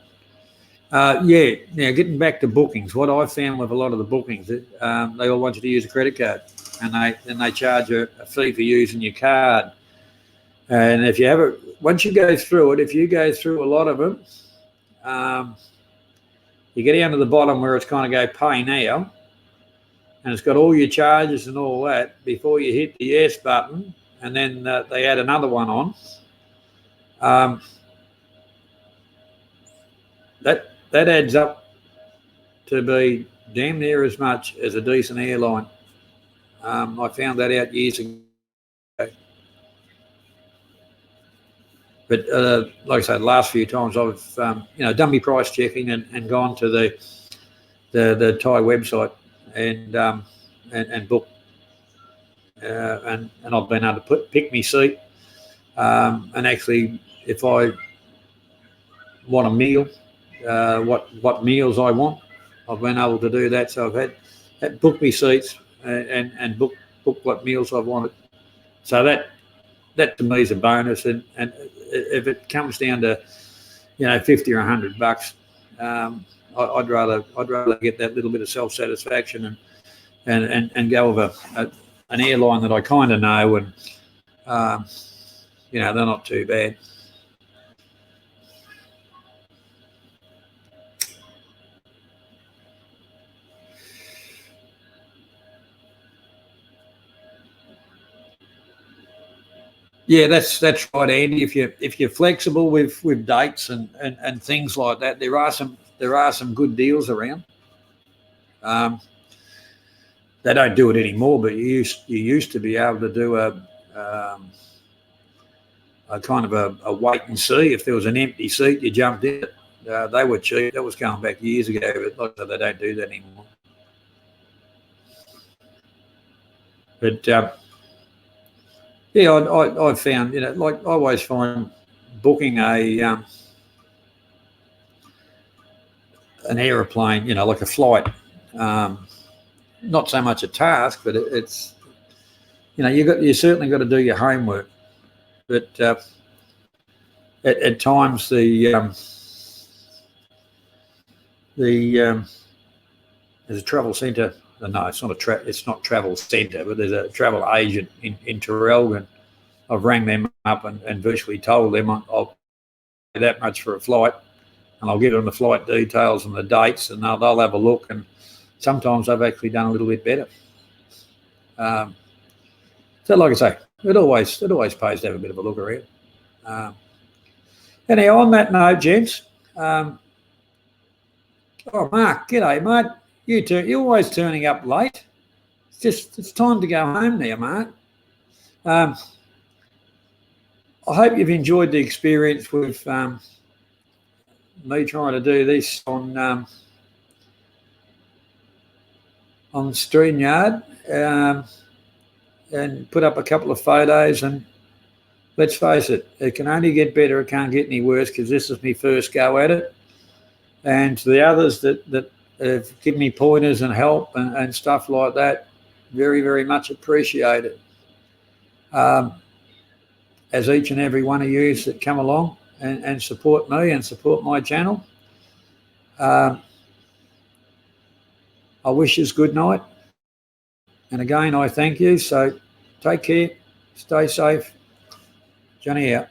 Speaker 1: Now getting back to bookings, what I found with a lot of the bookings, they all want you to use a credit card, and they charge a fee for using your card. And if you once you go through it, if you go through a lot of them, you get down to the bottom where it's kind of go pay now, and it's got all your charges and all that before you hit the yes button, and then they add another one on. That adds up to be damn near as much as a decent airline. I found that out years ago. But like I said, the last few times I've done my price checking and gone to the Thai website and booked, and I've been able to pick my seat, and actually if I want a meal, what meals I want, I've been able to do that. So I've had booked my seats and book what meals I wanted. So that to me is a bonus, and if it comes down to $50 or $100, I'd rather get that little bit of self-satisfaction and go with an airline that I kind of know, and they're not too bad. Yeah, that's right, Andy. If you're flexible with dates and things like that, there are some good deals around. They don't do it anymore, but you used to be able to do a kind of a wait and see. If there was an empty seat, you jumped in it. They were cheap. That was going back years ago, but like I said, they don't do that anymore. But yeah, I found, like I always find booking an aeroplane, like a flight, not so much a task, but it's, you certainly got to do your homework. But at times there's a travel centre. No, it's not travel centre, but there's a travel agent in Traralgon. I've rang them up and virtually told them I'll pay that much for a flight, and I'll give them the flight details and the dates, and they'll have a look. And sometimes they've actually done a little bit better. So, like I say, it always pays to have a bit of a look around. Anyhow, on that note, gents. Oh, Mark, g'day, mate. You're always turning up late. It's time to go home now, Mark. I hope you've enjoyed the experience with me trying to do this on StreamYard, and put up a couple of photos. And let's face it, it can only get better. It can't get any worse, because this is my first go at it. And to the others that have given me pointers and help and stuff like that, very, very much appreciated. As each and every one of you that come along and support me and support my channel, I wish you good night. And again, I thank you. So take care, stay safe. Johnny out.